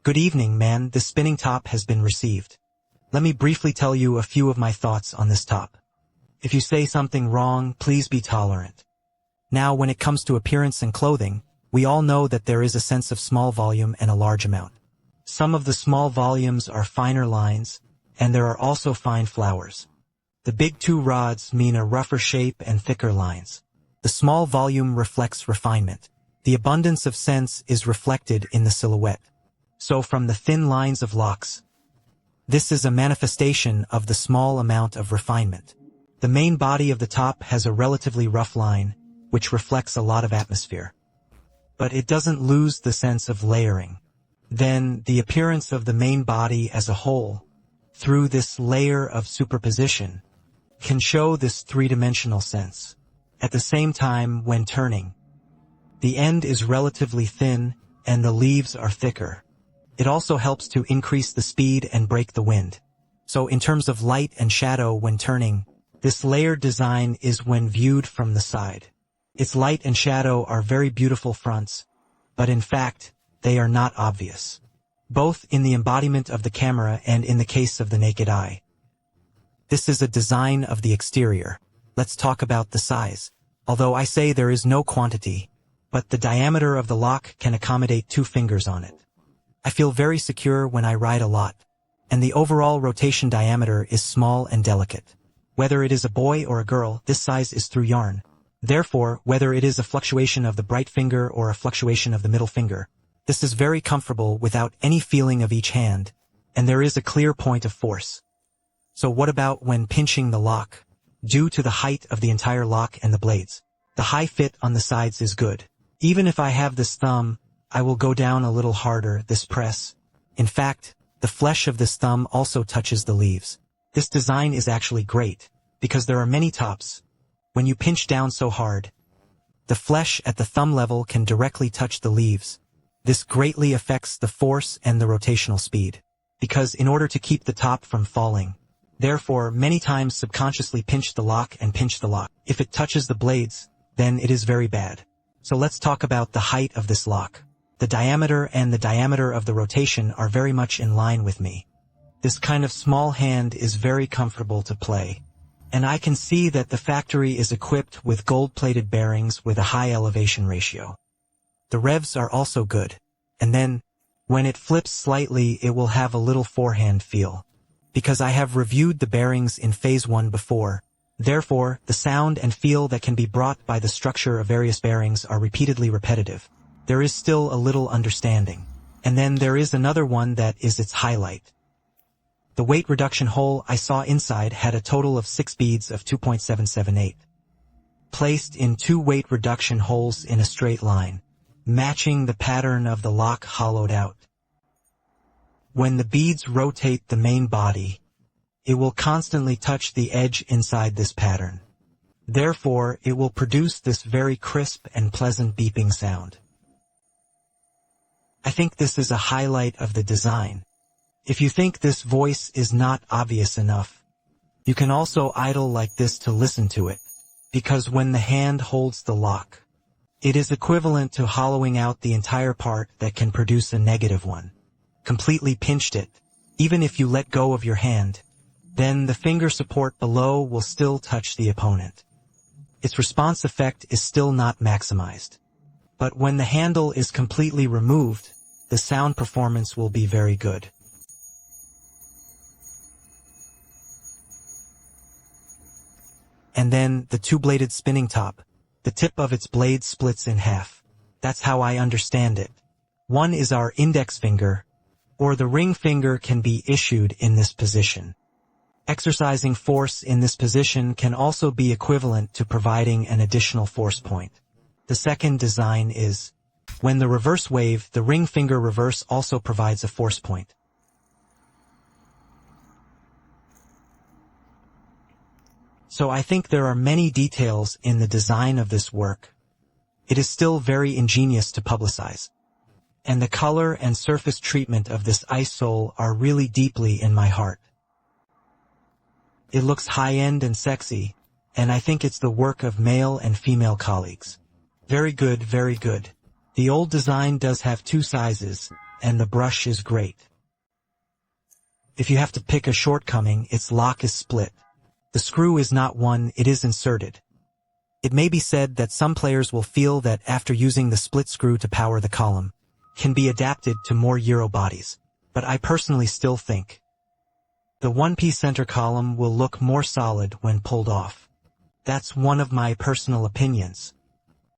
Good evening, man. The spinning top has been received. Let me briefly tell you a few of my thoughts on this top. If you say something wrong, please be tolerant. Now, when it comes to appearance and clothing, we all know that there is a sense of small volume and a large amount. Some of the small volumes are finer lines, and there are also fine flowers. The big two rods mean a rougher shape and thicker lines. The small volume reflects refinement. The abundance of sense is reflected in the silhouette. So from the thin lines of locks, this is a manifestation of the small amount of refinement. The main body of the top has a relatively rough line, which reflects a lot of atmosphere. But it doesn't lose the sense of layering. Then the appearance of the main body as a whole, through this layer of superposition, can show this three-dimensional sense. At the same time, when turning, the end is relatively thin and the leaves are thicker. It also helps to increase the speed and break the wind. So in terms of light and shadow when turning, this layered design is when viewed from the side. Its light and shadow are very beautiful fronts, but in fact, they are not obvious, both in the embodiment of the camera and in the case of the naked eye. This is a design of the exterior. Let's talk about the size. Although I say there is no quantity, but the diameter of the lock can accommodate 2 fingers on it. I feel very secure when I ride a lot, and the overall rotation diameter is small and delicate. Whether it is a boy or a girl, this size is through yarn. Therefore, whether it is a fluctuation of the bright finger or a fluctuation of the middle finger, this is very comfortable without any feeling of each hand, and there is a clear point of force. So what about when pinching the lock? Due to the height of the entire lock and the blades, the high fit on the sides is good. Even if I have this thumb, I will go down a little harder this press. In fact, the flesh of this thumb also touches the leaves. This design is actually great, because there are many tops. When you pinch down so hard, the flesh at the thumb level can directly touch the leaves. This greatly affects the force and the rotational speed, because in order to keep the top from falling, therefore many times subconsciously pinch the lock and pinch the lock. If it touches the blades, then it is very bad. So let's talk about the height of this lock. The diameter and the diameter of the rotation are very much in line with me. This kind of small hand is very comfortable to play. And I can see that the factory is equipped with gold-plated bearings with a high elevation ratio. The revs are also good. And then, when it flips slightly, it will have a little forehand feel. Because I have reviewed the bearings in phase 1 before, therefore, the sound and feel that can be brought by the structure of various bearings are repeatedly repetitive. There is still a little understanding. And then there is another one that is its highlight. The weight reduction hole I saw inside had a total of 6 beads of 2.778. Placed in 2 weight reduction holes in a straight line, matching the pattern of the lock hollowed out. When the beads rotate the main body, it will constantly touch the edge inside this pattern. Therefore, it will produce this very crisp and pleasant beeping sound. I think this is a highlight of the design. If you think this voice is not obvious enough, you can also idle like this to listen to it, because when the hand holds the lock, it is equivalent to hollowing out the entire part that can produce a negative one. Completely pinched it, even if you let go of your hand, then the finger support below will still touch the opponent. Its response effect is still not maximized. But when the handle is completely removed, the sound performance will be very good. And then the 2-bladed spinning top. The tip of its blade splits in half. That's how I understand it. One is our index finger, or the ring finger can be issued in this position. Exercising force in this position can also be equivalent to providing an additional force point. The second design is, when the reverse wave, the ring finger reverse also provides a force point. So I think there are many details in the design of this work. It is still very ingenious to publicize. And the color and surface treatment of this ice sole are really deeply in my heart. It looks high-end and sexy, and I think it's the work of male and female colleagues. Very good, very good. The old design does have 2 sizes, and the brush is great. If you have to pick a shortcoming, its lock is split. The screw is not one, it is inserted. It may be said that some players will feel that after using the split screw to power the column, can be adapted to more Euro bodies, but I personally still think the one-piece center column will look more solid when pulled off. That's one of my personal opinions.